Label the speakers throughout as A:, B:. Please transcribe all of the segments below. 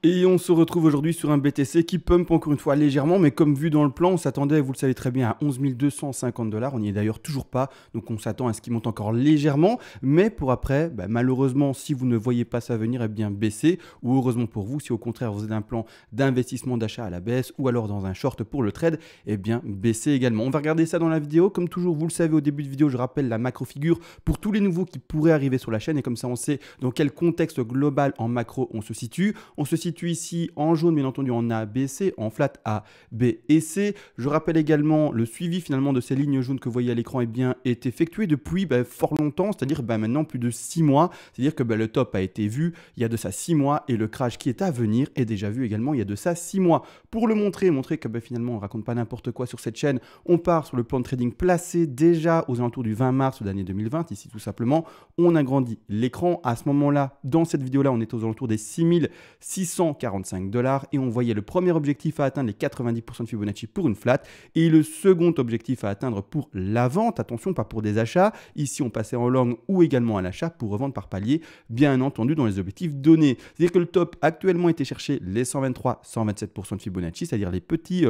A: Et on se retrouve aujourd'hui sur un BTC qui pump encore une fois légèrement, mais comme vu dans le plan, on s'attendait, vous le savez très bien, à 11 250 $. On n'y est d'ailleurs toujours pas, donc on s'attend à ce qu'il monte encore légèrement, mais pour après, malheureusement, si vous ne voyez pas ça venir, eh bien baisser, ou heureusement pour vous, si au contraire vous êtes un plan d'investissement d'achat à la baisse, ou alors dans un short pour le trade, eh bien baisser également. On va regarder ça dans la vidéo, comme toujours, vous le savez au début de vidéo, je rappelle la macro figure pour tous les nouveaux qui pourraient arriver sur la chaîne, et comme ça on sait dans quel contexte global en macro on se situe. On se situe ici en jaune, bien entendu, en A, B, C, en flat A, B et C. Je rappelle également le suivi finalement de ces lignes jaunes que vous voyez à l'écran est effectué depuis fort longtemps, c'est-à-dire maintenant plus de 6 mois. C'est-à-dire que le top a été vu il y a de ça 6 mois et le crash qui est à venir est déjà vu également il y a de ça 6 mois. Pour le montrer que finalement on ne raconte pas n'importe quoi sur cette chaîne, on part sur le plan de trading placé déjà aux alentours du 20 mars de l'année 2020. Ici tout simplement, on agrandit l'écran. À ce moment-là, dans cette vidéo-là, on est aux alentours des 645 $ et on voyait le premier objectif à atteindre les 90% de Fibonacci pour une flat et le second objectif à atteindre pour la vente, attention pas pour des achats, ici on passait en long ou également à l'achat pour revendre par palier, bien entendu dans les objectifs donnés. C'est-à-dire que le top actuellement était chercher les 123-127% de Fibonacci, c'est-à-dire les petits...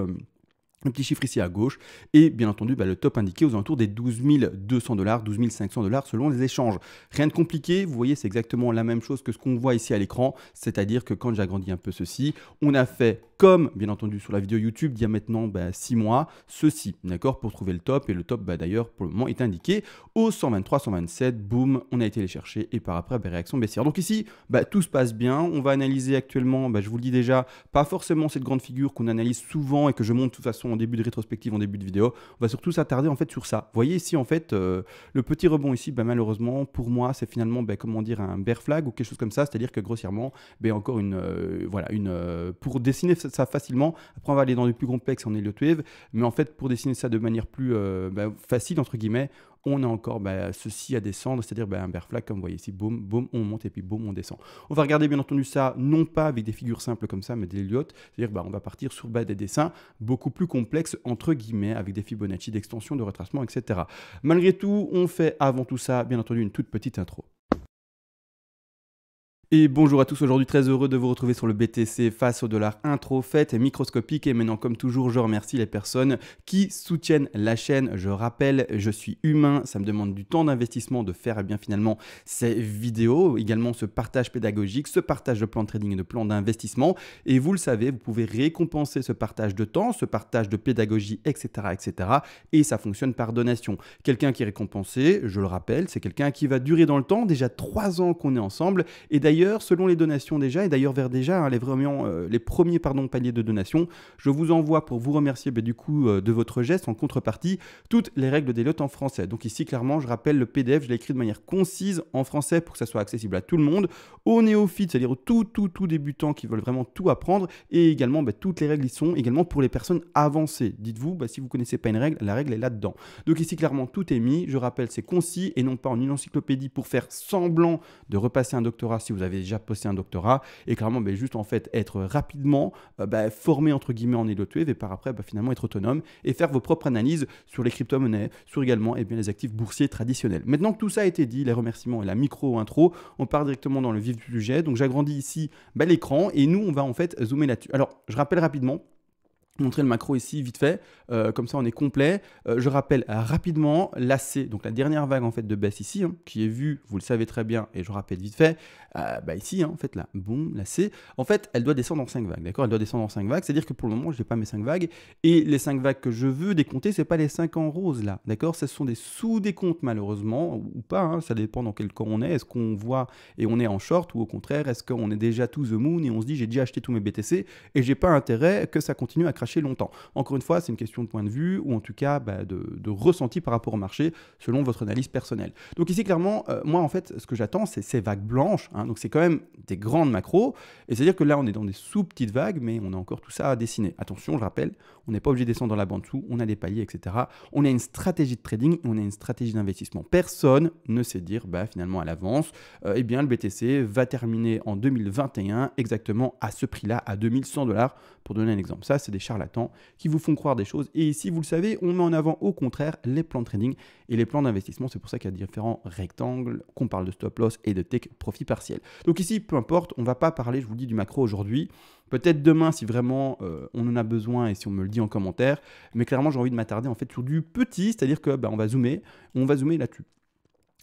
A: Un petit chiffre ici à gauche et bien entendu le top indiqué aux alentours des 12 200 $, 12 500 $ selon les échanges. Rien de compliqué, vous voyez c'est exactement la même chose que ce qu'on voit ici à l'écran, c'est-à-dire que quand j'agrandis un peu ceci, on a fait comme bien entendu sur la vidéo YouTube d'il y a maintenant 6 mois, ceci, d'accord, pour trouver le top et le top d'ailleurs pour le moment est indiqué au 123, 127, boum, on a été les chercher et par après réaction baissière. Donc ici, tout se passe bien, on va analyser actuellement, je vous le dis déjà, pas forcément cette grande figure qu'on analyse souvent et que je montre de toute façon en début de rétrospective, en début de vidéo, on va surtout s'attarder en fait sur ça. Vous voyez ici en fait le petit rebond ici, malheureusement pour moi c'est finalement comment dire un bear flag ou quelque chose comme ça, c'est-à-dire que grossièrement encore une pour dessiner ça facilement. Après on va aller dans du plus complexe en Elliott Wave, mais en fait pour dessiner ça de manière plus facile entre guillemets, on a encore ceci à descendre, c'est-à-dire un bear flag comme vous voyez ici, boum, boum, on monte et puis boum, on descend. On va regarder bien entendu ça, non pas avec des figures simples comme ça, mais des Elliott, c'est-à-dire on va partir sur des dessins beaucoup plus complexes, entre guillemets, avec des Fibonacci d'extension, de retracement, etc. Malgré tout, on fait avant tout ça, bien entendu, une toute petite intro. Et bonjour à tous, aujourd'hui très heureux de vous retrouver sur le BTC face au dollar. Intro faite et microscopique et maintenant comme toujours je remercie les personnes qui soutiennent la chaîne. Je rappelle, je suis humain, ça me demande du temps d'investissement de faire finalement ces vidéos, également ce partage pédagogique, ce partage de plan de trading et de plan d'investissement. Et vous le savez, vous pouvez récompenser ce partage de temps, ce partage de pédagogie, etc. etc. Et ça fonctionne par donation. Quelqu'un qui est récompensé, je le rappelle, c'est quelqu'un qui va durer dans le temps, déjà 3 ans qu'on est ensemble et d'ailleurs, selon les donations déjà, et d'ailleurs vers déjà les premiers paliers de donation, je vous envoie pour vous remercier du coup de votre geste en contrepartie toutes les règles d'Elliott en français. Donc ici clairement je rappelle le PDF, je l'ai écrit de manière concise en français pour que ça soit accessible à tout le monde, aux néophytes, c'est-à-dire aux tout débutants qui veulent vraiment tout apprendre et également toutes les règles y sont également pour les personnes avancées. Dites-vous, si vous ne connaissez pas une règle, la règle est là-dedans. Donc ici clairement tout est mis, je rappelle c'est concis et non pas en une encyclopédie pour faire semblant de repasser un doctorat si vous avez déjà posté un doctorat et clairement juste en fait être rapidement formé entre guillemets en Elliott Wave et par après finalement être autonome et faire vos propres analyses sur les crypto-monnaies, sur également les actifs boursiers traditionnels. Maintenant que tout ça a été dit, les remerciements et la micro-intro, on part directement dans le vif du sujet. Donc j'agrandis ici l'écran et nous on va en fait zoomer là-dessus. Alors je rappelle rapidement, montrer le macro ici vite fait, comme ça on est complet. Je rappelle rapidement l'AC, donc la dernière vague en fait de baisse ici, qui est vue, vous le savez très bien, et je rappelle vite fait, ici en fait là, boum, l'AC, en fait elle doit descendre en 5 vagues, d'accord, elle doit descendre en 5 vagues, c'est-à-dire que pour le moment je n'ai pas mes 5 vagues, et les 5 vagues que je veux décompter, c'est pas les 5 en rose là, d'accord, ce sont des sous-décomptes malheureusement, ou pas, ça dépend dans quel camp on est qu'on voit et on est en short, ou au contraire, est-ce qu'on est déjà to the moon et on se dit j'ai déjà acheté tous mes BTC, et j'ai pas intérêt que ça continue à cracher longtemps. Encore une fois, c'est une question de point de vue ou en tout cas de ressenti par rapport au marché selon votre analyse personnelle. Donc ici, clairement, moi, en fait, ce que j'attends, c'est ces vagues blanches. Donc, c'est quand même des grandes macros. Et c'est-à-dire que là, on est dans des sous-petites vagues, mais on a encore tout ça à dessiner. Attention, je rappelle, on n'est pas obligé de descendre dans la bande dessous. On a des paliers, etc. On a une stratégie de trading et on a une stratégie d'investissement. Personne ne sait dire, finalement, à l'avance, le BTC va terminer en 2021 exactement à ce prix-là, à 2100 $. Pour donner un exemple, ça, c'est des chartes charlatans qui vous font croire des choses. Et ici, vous le savez, on met en avant au contraire les plans de trading et les plans d'investissement. C'est pour ça qu'il y a différents rectangles, qu'on parle de stop loss et de take profit partiel. Donc ici, peu importe, on ne va pas parler, je vous le dis, du macro aujourd'hui. Peut-être demain si vraiment on en a besoin et si on me le dit en commentaire. Mais clairement, j'ai envie de m'attarder en fait sur du petit, c'est-à-dire que on va zoomer là-dessus.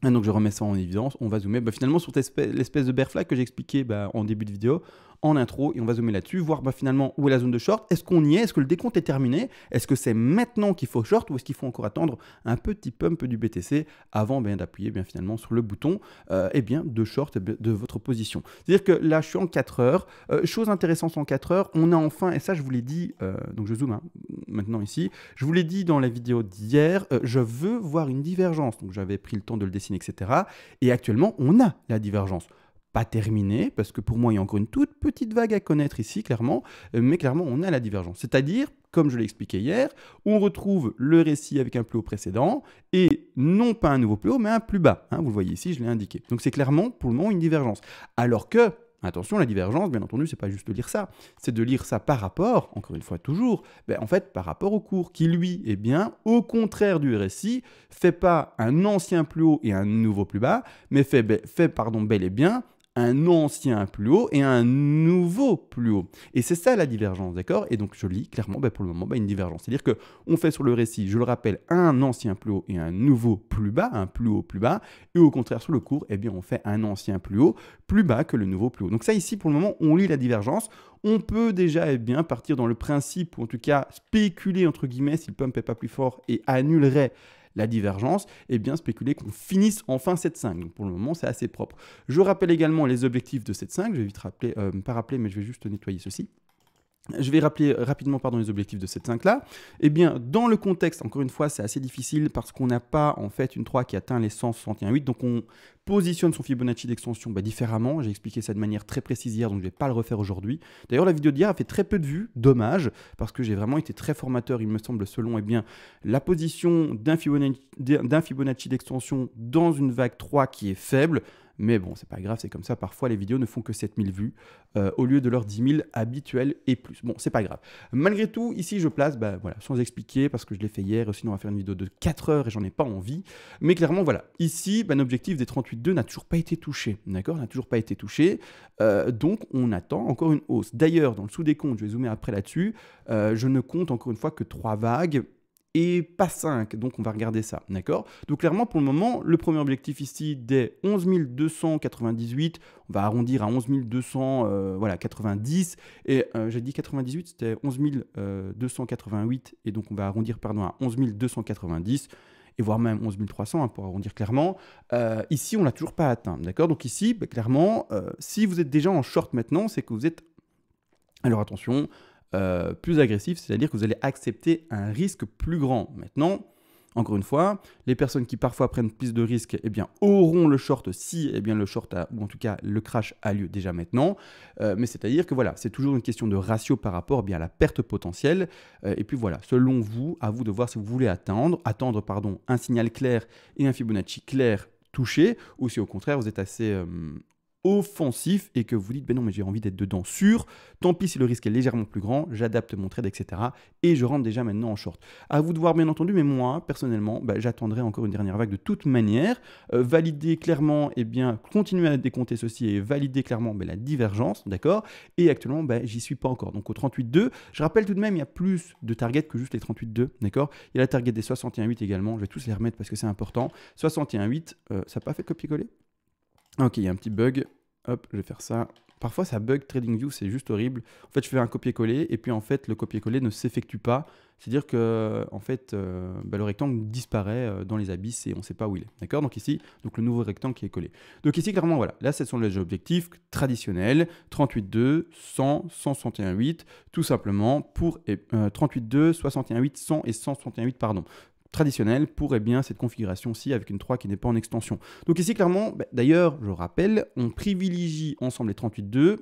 A: Donc je remets ça en évidence, on va zoomer finalement sur l'espèce de bear flag que j'ai expliqué en début de vidéo, en intro, et on va zoomer là-dessus, voir finalement où est la zone de short, est-ce qu'on y est, est-ce que le décompte est terminé, est-ce que c'est maintenant qu'il faut short ou est-ce qu'il faut encore attendre un petit pump du BTC avant d'appuyer finalement sur le bouton de short de votre position. C'est-à-dire que là je suis en 4 heures, chose intéressante en 4 heures, on a enfin, et ça je vous l'ai dit, donc je zoome maintenant ici, je vous l'ai dit dans la vidéo d'hier, je veux voir une divergence, donc j'avais pris le temps de le dessiner, etc. Et actuellement on a la divergence. Pas terminé, parce que pour moi, il y a encore une toute petite vague à connaître ici, clairement, mais clairement, on a la divergence. C'est-à-dire, comme je l'ai expliqué hier, on retrouve le récit avec un plus haut précédent, et non pas un nouveau plus haut, mais un plus bas. Vous le voyez ici, je l'ai indiqué. Donc c'est clairement, pour le moment, une divergence. Alors que, attention, la divergence, bien entendu, c'est pas juste de lire ça, c'est de lire ça par rapport, encore une fois toujours, en fait, par rapport au cours, qui lui, au contraire du RSI, fait pas un ancien plus haut et un nouveau plus bas, mais fait bel et bien un ancien plus haut et un nouveau plus haut. Et c'est ça la divergence, d'accord? Et donc je lis clairement pour le moment une divergence. C'est-à-dire qu'on fait sur le récit, je le rappelle, un ancien plus haut et un nouveau plus bas, un plus haut plus bas, et au contraire sur le cours, on fait un ancien plus haut plus bas que le nouveau plus haut. Donc ça ici pour le moment, on lit la divergence. On peut déjà partir dans le principe, ou en tout cas spéculer entre guillemets si le pump n'est pas plus fort et annulerait la divergence, spéculer qu'on finisse enfin cette 5. Donc pour le moment, c'est assez propre. Je rappelle également les objectifs de cette 5. Je vais vite rappeler, pas rappeler, mais je vais juste nettoyer ceci. Je vais rappeler rapidement les objectifs de cette 5-là. Dans le contexte, encore une fois, c'est assez difficile parce qu'on n'a pas en fait une 3 qui atteint les 161,8. Donc on positionne son Fibonacci d'extension différemment. J'ai expliqué ça de manière très précise hier, donc je ne vais pas le refaire aujourd'hui. D'ailleurs, la vidéo d'hier a fait très peu de vues. Dommage, parce que j'ai vraiment été très formateur, il me semble, selon la position d'un Fibonacci d'extension dans une vague 3 qui est faible. Mais bon, c'est pas grave, c'est comme ça. Parfois, les vidéos ne font que 7000 vues au lieu de leurs 10 000 habituels et plus. Bon, c'est pas grave. Malgré tout, ici, je place, sans expliquer, parce que je l'ai fait hier. Sinon, on va faire une vidéo de 4 heures et j'en ai pas envie. Mais clairement, voilà. Ici, l'objectif des 38,2 n'a toujours pas été touché. D'accord? N'a toujours pas été touché. Donc, on attend encore une hausse. D'ailleurs, dans le sous-décompte, je vais zoomer après là-dessus, je ne compte encore une fois que 3 vagues. Et pas 5, donc on va regarder ça, d'accord? Donc clairement, pour le moment, le premier objectif ici des 11 298, on va arrondir à 11 290, et j'ai dit 98, c'était 11 288, et donc on va arrondir, à 11 290, et voire même 11 300 pour arrondir clairement. Ici, on ne l'a toujours pas atteint, d'accord? Donc ici, clairement, si vous êtes déjà en short maintenant, c'est que vous êtes... Alors attention... plus agressif, c'est-à-dire que vous allez accepter un risque plus grand. Maintenant, encore une fois, les personnes qui parfois prennent plus de risques auront le short si le short ou en tout cas le crash a lieu déjà maintenant. Mais c'est-à-dire que voilà, c'est toujours une question de ratio par rapport à la perte potentielle. Et puis voilà, selon vous, à vous de voir si vous voulez attendre un signal clair et un Fibonacci clair touché, ou si au contraire vous êtes assez... offensif et que vous dites non mais j'ai envie d'être dedans sûr, tant pis si le risque est légèrement plus grand, j'adapte mon trade etc. et je rentre déjà maintenant en short. À vous de voir bien entendu, mais moi personnellement j'attendrai encore une dernière vague de toute manière, valider clairement continuer à décompter ceci et valider clairement la divergence, d'accord, et actuellement j'y suis pas encore, donc au 38,2, je rappelle tout de même il y a plus de targets que juste les 38,2, d'accord, il y a la target des 61,8 également, je vais tous les remettre parce que c'est important, 61,8, ça n'a pas fait copier-coller. Ok, il y a un petit bug. Hop, je vais faire ça. Parfois, ça bug TradingView, c'est juste horrible. En fait, je fais un copier-coller et puis en fait, le copier-coller ne s'effectue pas. C'est-à-dire que en fait, le rectangle disparaît dans les abysses et on ne sait pas où il est. D'accord? Donc ici, le nouveau rectangle qui est collé. Donc ici, clairement, voilà. Là, ce sont les objectifs traditionnels. 38,2, 100, 161,8. Tout simplement pour 38,2, 61,8, 100 et 161,8, pardon. Traditionnel pour cette configuration-ci avec une 3 qui n'est pas en extension. Donc ici, clairement, d'ailleurs, je rappelle, on privilégie ensemble les 38,2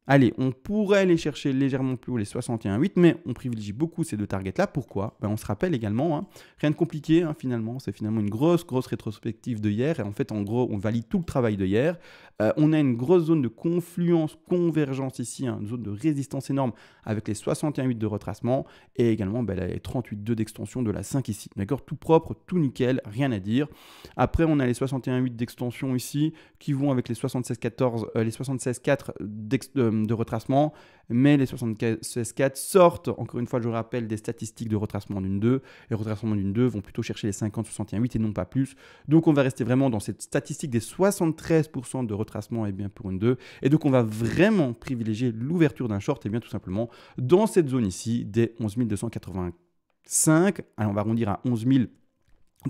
A: allez, on pourrait aller chercher légèrement plus haut les 61,8, mais on privilégie beaucoup ces deux targets-là. Pourquoi? On se rappelle également, hein, rien de compliqué finalement, c'est finalement une grosse rétrospective de hier, et en fait, en gros, on valide tout le travail de hier. On a une grosse zone de confluence, convergence ici, une zone de résistance énorme avec les 61,8 de retracement, et également les 38,2 d'extension de la 5 ici. D'accord? Tout propre, tout nickel, rien à dire. Après, on a les 61,8 d'extension ici, qui vont avec les 76,14, les 76,4 de retracement, mais les 76,4 sortent, encore une fois, je rappelle, des statistiques de retracement d'une 2. Les retracements d'une 2 vont plutôt chercher les 50, 61,8 et non pas plus. Donc, on va rester vraiment dans cette statistique des 73% de retracement pour une 2. Et donc, on va vraiment privilégier l'ouverture d'un short, tout simplement dans cette zone ici des 11 285. Allez, on va arrondir à 11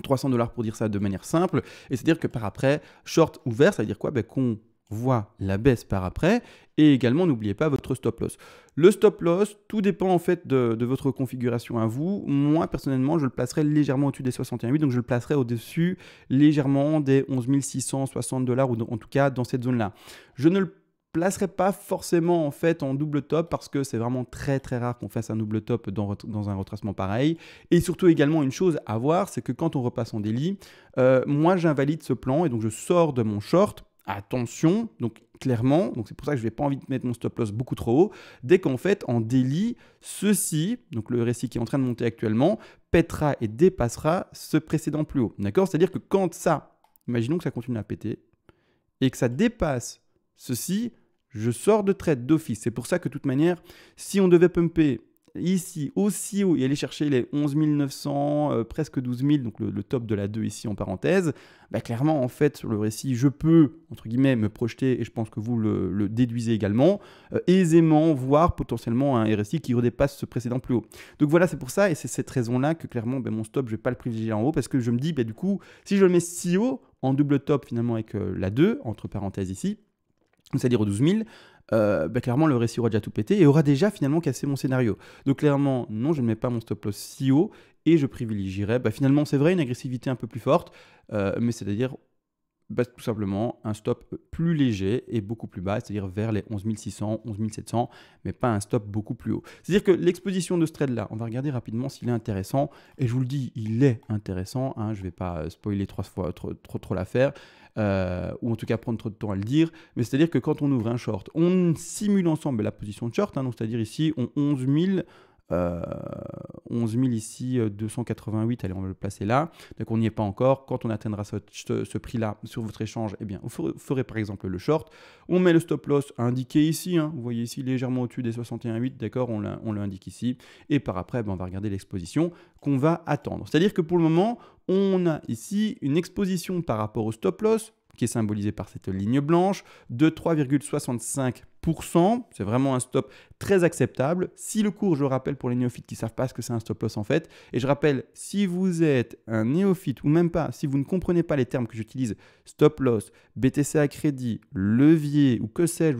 A: 300 $ pour dire ça de manière simple. Et c'est-à-dire que par après, short ouvert, ça veut dire quoi? Qu'on voit la baisse par après, et également n'oubliez pas votre stop loss. Le stop loss, tout dépend en fait de votre configuration à vous. Moi personnellement, je le placerai légèrement au-dessus des 61,8, donc je le placerai au-dessus légèrement des 11 660 $, ou en tout cas dans cette zone-là. Je ne le placerai pas forcément en fait en double top, parce que c'est vraiment très rare qu'on fasse un double top dans un retracement pareil. Et surtout également une chose à voir, c'est que quand on repasse en daily, moi j'invalide ce plan et donc je sors de mon short. Attention, donc clairement, donc c'est pour ça que je n'ai pas envie de mettre mon stop loss beaucoup trop haut, dès qu'en fait en daily, ceci, donc le RSI qui est en train de monter actuellement, pètera et dépassera ce précédent plus haut. D'accord? C'est-à-dire que quand ça, imaginons que ça continue à péter, et que ça dépasse ceci, je sors de trade d'office. C'est pour ça que de toute manière, si on devait pumper ici aussi haut et aller chercher les 11 900, presque 12 000, donc le top de la 2 ici en parenthèse, clairement en fait sur le récit, je peux entre guillemets me projeter, et je pense que vous le déduisez également, aisément voir potentiellement un RSI qui redépasse ce précédent plus haut. Donc voilà, c'est pour ça, et c'est cette raison-là que clairement mon stop, je ne vais pas le privilégier en haut, parce que je me dis du coup, si je le mets si haut, en double top finalement avec la 2, entre parenthèses ici, c'est-à-dire aux 12 000, clairement le récit aura déjà tout pété et aura déjà finalement cassé mon scénario. Donc clairement, non, je ne mets pas mon stop loss si haut et je privilégierais finalement, c'est vrai, une agressivité un peu plus forte, mais c'est-à-dire tout simplement un stop plus léger et beaucoup plus bas, c'est-à-dire vers les 11 600, 11 700, mais pas un stop beaucoup plus haut. C'est-à-dire que l'exposition de ce trade-là, on va regarder rapidement s'il est intéressant, et je vous le dis, il est intéressant, hein, je ne vais pas spoiler trop l'affaire, ou en tout cas prendre trop de temps à le dire, mais c'est-à-dire que quand on ouvre un short, on simule ensemble la position de short, hein, donc c'est-à-dire ici, on 11 000 ici, 288, allez on va le placer là, donc on n'y est pas encore. Quand on atteindra ce prix-là sur votre échange, vous ferez par exemple le short, on met le stop loss indiqué ici, hein, vous voyez ici légèrement au-dessus des 61,8, d'accord, on l'indique ici, et par après on va regarder l'exposition qu'on va attendre. C'est-à-dire que pour le moment, on a ici une exposition par rapport au stop loss, qui est symbolisé par cette ligne blanche, de 3,65%. C'est vraiment un stop très acceptable. Si le cours, je le rappelle pour les néophytes qui ne savent pas ce que c'est un stop loss en fait, et je rappelle, si vous êtes un néophyte ou même pas, si vous ne comprenez pas les termes que j'utilise, stop loss, BTC à crédit, levier, ou que sais-je,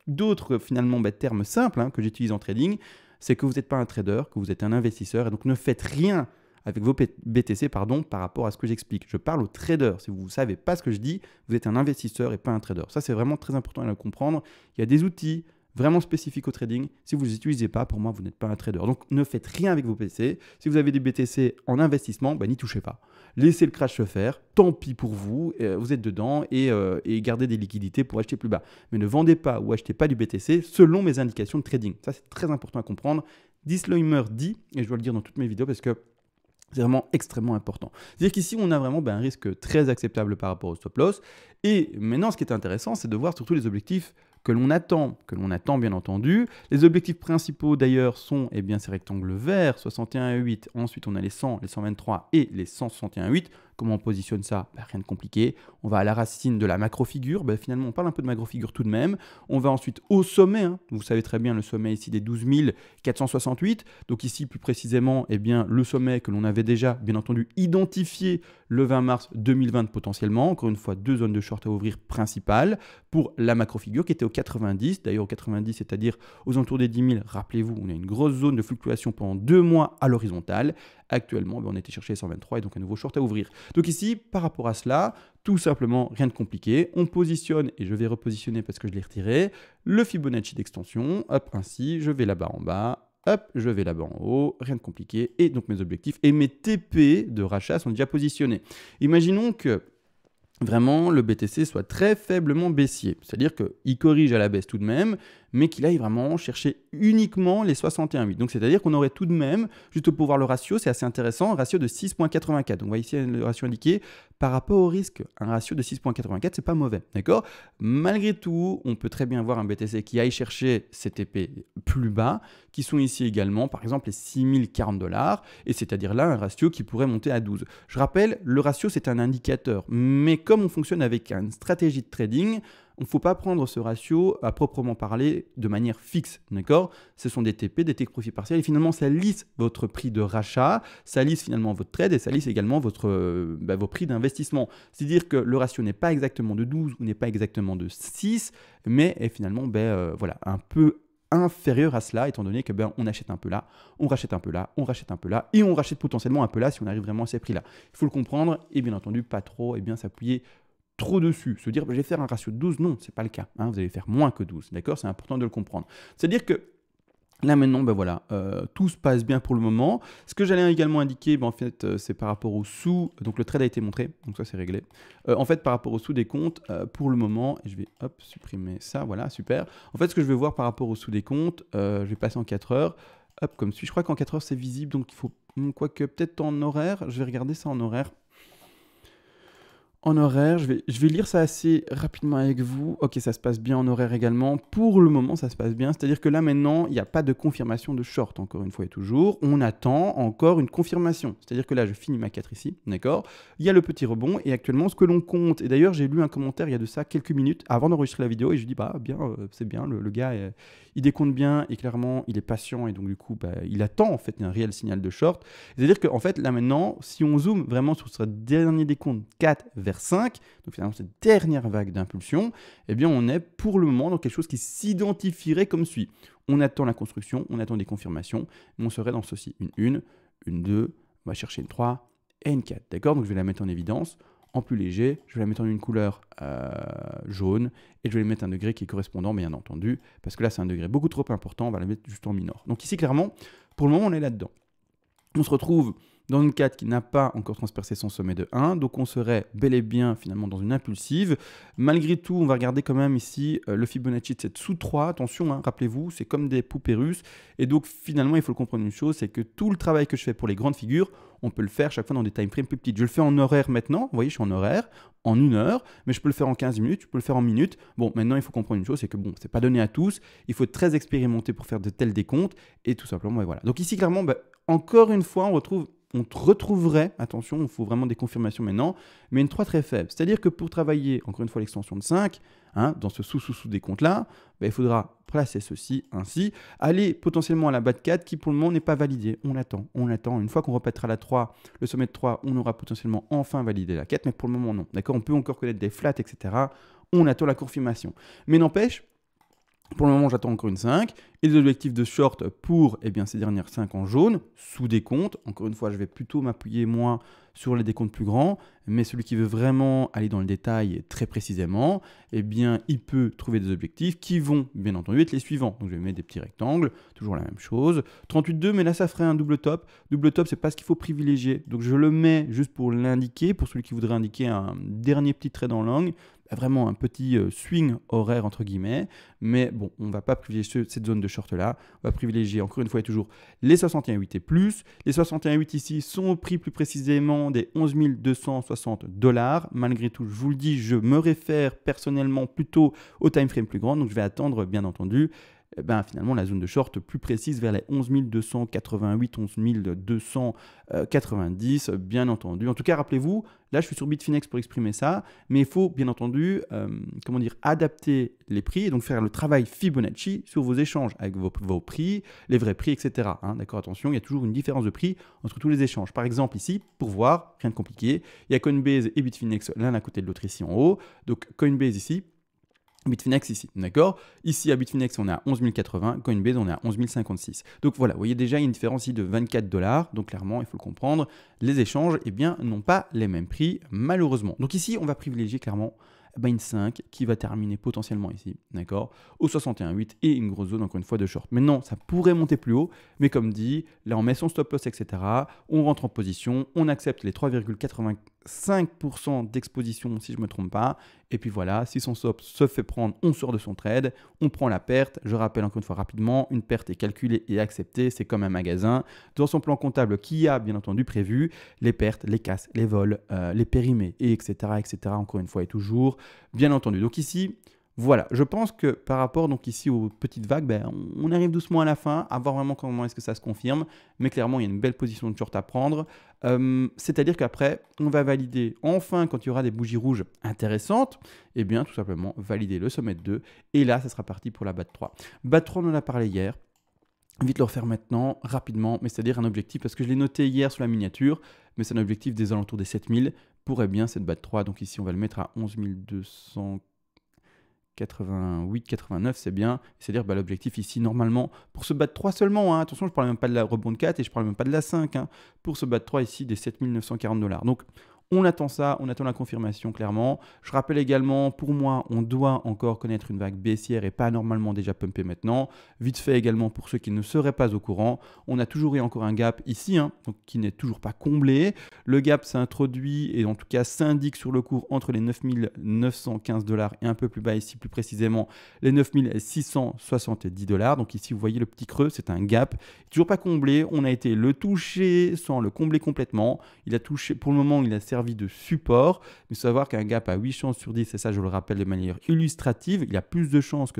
A: d'autres finalement termes simples que j'utilise en trading, c'est que vous n'êtes pas un trader, que vous êtes un investisseur, et donc ne faites rien avec vos BTC par rapport à ce que j'explique. Je parle aux traders. Si vous ne savez pas ce que je dis, vous êtes un investisseur et pas un trader. Ça, c'est vraiment très important à le comprendre. Il y a des outils vraiment spécifiques au trading. Si vous ne les utilisez pas, pour moi, vous n'êtes pas un trader. Donc, ne faites rien avec vos BTC. Si vous avez des BTC en investissement, n'y touchez pas. Laissez le crash se faire. Tant pis pour vous. Vous êtes dedans et gardez des liquidités pour acheter plus bas. Mais ne vendez pas ou achetez pas du BTC selon mes indications de trading. Ça, c'est très important à comprendre. Disclaimer dit, et je dois le dire dans toutes mes vidéos parce que c'est vraiment extrêmement important. C'est-à-dire qu'ici, on a vraiment un risque très acceptable par rapport au stop loss. Et maintenant, ce qui est intéressant, c'est de voir surtout les objectifs que l'on attend bien entendu. Les objectifs principaux d'ailleurs sont ces rectangles verts, 61,8. Ensuite, on a les 100, les 123 et les 161,8. Comment on positionne ça? Rien de compliqué. On va à la racine de la macro-figure. Finalement, on parle un peu de macro-figure tout de même. On va ensuite au sommet. Vous savez très bien le sommet ici des 12 468. Donc ici, plus précisément, le sommet que l'on avait déjà, bien entendu, identifié le 20 mars 2020 potentiellement. Encore une fois, deux zones de short à ouvrir principales pour la macro-figure qui était 90. D'ailleurs, au 90, c'est-à-dire aux alentours des 10 000, rappelez-vous, on a une grosse zone de fluctuation pendant 2 mois à l'horizontale. Actuellement, on était chercher les 123 et donc un nouveau short à ouvrir. Donc ici, par rapport à cela, tout simplement, rien de compliqué. On positionne, et je vais repositionner parce que je l'ai retiré, le Fibonacci d'extension. Hop, ainsi, je vais là-bas en bas. Hop, je vais là-bas en haut, rien de compliqué. Et donc mes objectifs et mes TP de rachat sont déjà positionnés. Imaginons que vraiment le BTC soit très faiblement baissier. C'est-à-dire qu'il corrige à la baisse tout de même, mais qu'il aille vraiment chercher uniquement les 61,8. Donc c'est-à-dire qu'on aurait tout de même, juste pour voir le ratio, c'est assez intéressant, un ratio de 6,84. Donc on voit ici le ratio indiqué par rapport au risque. Un ratio de 6,84, c'est pas mauvais, d'accord? Malgré tout, on peut très bien voir un BTC qui aille chercher ces TP plus bas, qui sont ici également, par exemple les 6040 $, et c'est-à-dire là un ratio qui pourrait monter à 12. Je rappelle, le ratio c'est un indicateur, mais comme on fonctionne avec une stratégie de trading, il ne faut pas prendre ce ratio à proprement parler de manière fixe, d'accord? Ce sont des TP, des take profit partiels, et finalement ça lisse votre prix de rachat, ça lisse finalement votre trade, et ça lisse également vos prix d'investissement. C'est-à-dire que le ratio n'est pas exactement de 12 ou n'est pas exactement de 6, mais est finalement voilà, un peu inférieur à cela, étant donné que on achète un peu là, on rachète un peu là, on rachète un peu là, et on rachète potentiellement un peu là si on arrive vraiment à ces prix-là. Il faut le comprendre, et bien entendu, pas trop s'appuyer trop dessus, se dire je vais faire un ratio de 12, non, c'est pas le cas, hein, vous allez faire moins que 12, d'accord? C'est important de le comprendre. C'est-à-dire que là maintenant, voilà, tout se passe bien pour le moment. Ce que j'allais également indiquer, en fait, c'est par rapport au sous, donc le trade a été montré, donc ça c'est réglé. En fait, par rapport au sous des comptes, pour le moment, et je vais supprimer ça, voilà, super. En fait, ce que je vais voir par rapport au sous des comptes, je vais passer en 4 heures, hop, comme suit. Je crois qu'en 4 heures c'est visible, donc il faut, quoique peut-être en horaire, je vais regarder ça en horaire. En horaire, je vais lire ça assez rapidement avec vous. Ok, ça se passe bien en horaire également. Pour le moment, ça se passe bien. C'est-à-dire que là, maintenant, il n'y a pas de confirmation de short, encore une fois et toujours. On attend encore une confirmation. C'est-à-dire que là, je finis ma 4 ici, d'accord? Il y a le petit rebond et actuellement, ce que l'on compte, et d'ailleurs, j'ai lu un commentaire il y a de ça quelques minutes avant d'enregistrer la vidéo et je dis, bien, c'est bien, le gars, il décompte bien et clairement, il est patient et donc du coup, il attend en fait un réel signal de short. C'est-à-dire qu'en fait, là maintenant, si on zoome vraiment sur ce dernier décompte 4 vers 5, donc finalement cette dernière vague d'impulsion, eh bien on est pour le moment dans quelque chose qui s'identifierait comme suit. On attend la construction, on attend des confirmations, mais on serait dans ceci, une 2, on va chercher une 3 et une 4, d'accord? Donc je vais la mettre en évidence. En plus léger, je vais la mettre en une couleur jaune et je vais mettre un degré qui est correspondant bien entendu, parce que là c'est un degré beaucoup trop important, on va la mettre juste en minor. Donc ici clairement, pour le moment on est là-dedans. On se retrouve dans une 4 qui n'a pas encore transpercé son sommet de 1, donc on serait bel et bien finalement dans une impulsive. Malgré tout, on va regarder quand même ici le Fibonacci de cette sous 3, attention, hein, rappelez-vous, c'est comme des poupées russes, et donc finalement il faut comprendre une chose, c'est que tout le travail que je fais pour les grandes figures, on peut le faire chaque fois dans des time frames plus petites. Je le fais en horaire maintenant, vous voyez, je suis en horaire, en 1 heure, mais je peux le faire en 15 minutes, je peux le faire en minutes. Bon, maintenant il faut comprendre une chose, c'est que bon, c'est pas donné à tous, il faut être très expérimenté pour faire de tels décomptes, et tout simplement, et voilà. Donc ici, clairement, encore une fois, on retrouverait, attention, il faut vraiment des confirmations maintenant, mais une 3 très faible. C'est-à-dire que pour travailler, encore une fois, l'extension de 5, hein, dans ce sous des comptes-là, il faudra placer ceci ainsi, aller potentiellement à la bas de 4 qui pour le moment n'est pas validée. On attend. Une fois qu'on repètera la 3, le sommet de 3, on aura potentiellement enfin validé la 4, mais pour le moment non. D'accord? On peut encore connaître des flats, etc. On attend la confirmation. Mais n'empêche, pour le moment, j'attends encore une 5. Et les objectifs de short pour ces dernières 5 en jaune, sous décompte. Encore une fois, je vais plutôt m'appuyer moins sur les décomptes plus grands. Mais celui qui veut vraiment aller dans le détail très précisément, il peut trouver des objectifs qui vont, bien entendu, être les suivants. Donc, je vais mettre des petits rectangles, toujours la même chose. 38,2, mais là, ça ferait un double top. Double top, c'est pas ce qu'il faut privilégier. Donc, je le mets juste pour l'indiquer, pour celui qui voudrait indiquer un dernier petit trade en langue. Vraiment un petit swing horaire entre guillemets, mais bon, on ne va pas privilégier cette zone de short là, on va privilégier encore une fois et toujours les 61,8 et plus. Les 61,8 ici sont au prix plus précisément des 11 260 $. Malgré tout, je vous le dis, je me réfère personnellement plutôt au time frame plus grand, donc je vais attendre bien entendu finalement la zone de short plus précise vers les 11 288, 11 290, bien entendu. En tout cas, rappelez-vous, là je suis sur Bitfinex pour exprimer ça, mais il faut bien entendu adapter les prix et donc faire le travail Fibonacci sur vos échanges avec vos prix, les vrais prix, etc. Hein, d'accord, attention, il y a toujours une différence de prix entre tous les échanges. Par exemple ici, pour voir, rien de compliqué, il y a Coinbase et Bitfinex l'un à côté de l'autre ici en haut. Donc Coinbase ici, Bitfinex ici, d'accord? Ici à Bitfinex, on est à 11 080, Coinbase, on est à 11 056. Donc voilà, vous voyez déjà une différence ici de 24 $. Donc clairement, il faut le comprendre, les échanges, eh bien, n'ont pas les mêmes prix, malheureusement. Donc ici, on va privilégier clairement une 5 qui va terminer potentiellement ici, d'accord, au 61,8 et une grosse zone encore une fois de short. Maintenant, ça pourrait monter plus haut, mais comme dit, là on met son stop loss, etc. On rentre en position, on accepte les 3,85% d'exposition si je ne me trompe pas, et puis voilà, si son stop se fait prendre, on sort de son trade, on prend la perte. Je rappelle encore une fois rapidement, une perte est calculée et acceptée, c'est comme un magasin. Dans son plan comptable qui a bien entendu prévu les pertes, les casses, les vols, les périmés, et etc., etc. Encore une fois et toujours, bien entendu. Donc ici, voilà, je pense que par rapport donc ici aux petites vagues, on arrive doucement à la fin, à voir vraiment comment est-ce que ça se confirme. Mais clairement, il y a une belle position de short à prendre. C'est-à-dire qu'après, on va valider enfin, quand il y aura des bougies rouges intéressantes, et bien tout simplement valider le sommet de 2. Et là, ça sera parti pour la BAT3. BAT3, on en a parlé hier. Vite le refaire maintenant, rapidement, mais c'est-à-dire un objectif, parce que je l'ai noté hier sur la miniature, mais c'est un objectif des alentours des 7000 pour bien cette BAT3. Donc ici, on va le mettre à 11 288, 89, c'est bien. C'est-à-dire l'objectif ici, normalement, pour ce BAT3 seulement, hein, attention, je ne parle même pas de la rebond de 4 et je ne parle même pas de la 5, hein, pour ce BAT3 ici, des 7940 $. Donc, on attend ça, on attend la confirmation clairement. Je rappelle également, pour moi, on doit encore connaître une vague baissière et pas normalement déjà pumpé maintenant. Vite fait également pour ceux qui ne seraient pas au courant, on a toujours eu encore un gap ici, hein, donc qui n'est toujours pas comblé. Le gap s'introduit et en tout cas s'indique sur le cours entre les 9915 $ et un peu plus bas ici, plus précisément les 9670 $. Donc ici, vous voyez le petit creux, c'est un gap. Toujours pas comblé, on a été le toucher sans le combler complètement. Il a touché, pour le moment, il a servi de support, mais savoir qu'un gap à 8 chances sur 10, et ça je le rappelle de manière illustrative, il y a plus de chances que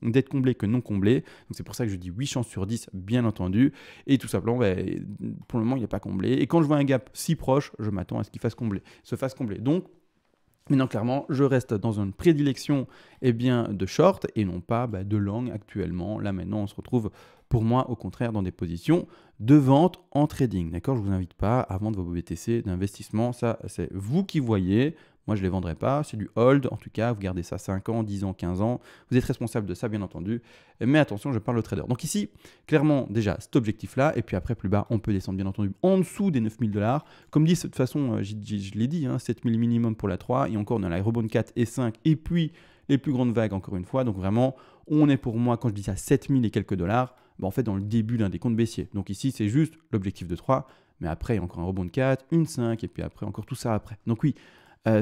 A: d'être comblé que non comblé, donc c'est pour ça que je dis 8 chances sur 10 bien entendu, et tout simplement pour le moment il n'est pas comblé, et quand je vois un gap si proche, je m'attends à ce qu'il se fasse combler. Donc maintenant, clairement, je reste dans une prédilection de short et non pas de long actuellement. Là, maintenant, on se retrouve, pour moi, au contraire, dans des positions de vente en trading. D'accord? Je ne vous invite pas à vendre vos BTC d'investissement. Ça, c'est vous qui voyez. Moi, je ne les vendrai pas. C'est du hold. En tout cas, vous gardez ça 5 ans, 10 ans, 15 ans. Vous êtes responsable de ça, bien entendu. Mais attention, je parle au trader. Donc ici, clairement, déjà, cet objectif-là. Et puis après, plus bas, on peut descendre, bien entendu, en dessous des 9000 $. Comme dit, de toute façon, je l'ai dit, hein, 7000 minimum pour la 3. Et encore, on a la rebond 4 et 5. Et puis, les plus grandes vagues, encore une fois. Donc vraiment, on est pour moi, quand je dis ça, 7000 et quelques dollars, en fait, dans le début d'un décompte baissier. Donc ici, c'est juste l'objectif de 3. Mais après, il y a encore un rebond de 4, une 5. Et puis après, encore tout ça après. Donc oui.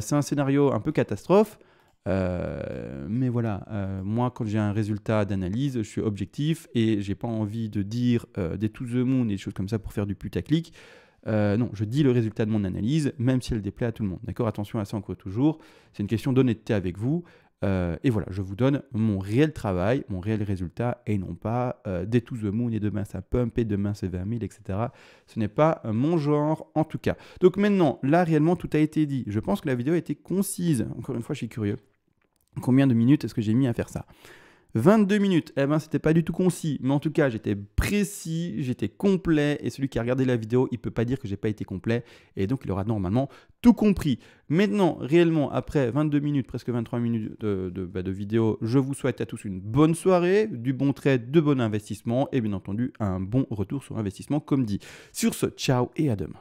A: C'est un scénario un peu catastrophe, mais voilà, moi quand j'ai un résultat d'analyse, je suis objectif et j'ai pas envie de dire des to the moon et des choses comme ça pour faire du putaclic. Non, je dis le résultat de mon analyse, même si elle déplaît à tout le monde. D'accord? Attention à ça encore toujours, c'est une question d'honnêteté avec vous. Et voilà, je vous donne mon réel travail, mon réel résultat, et non pas des to the moon, et demain ça pump, et demain c'est 20 000, etc. Ce n'est pas mon genre, en tout cas. Donc maintenant, là, réellement, tout a été dit. Je pense que la vidéo a été concise. Encore une fois, je suis curieux. Combien de minutes est-ce que j'ai mis à faire ça? 22 minutes, c'était pas du tout concis, mais en tout cas, j'étais précis, j'étais complet, et celui qui a regardé la vidéo, il peut pas dire que j'ai pas été complet, et donc il aura normalement tout compris. Maintenant, réellement, après 22 minutes, presque 23 minutes de vidéo, je vous souhaite à tous une bonne soirée, du bon trade, de bon investissement, et bien entendu, un bon retour sur investissement, comme dit. Sur ce, ciao et à demain.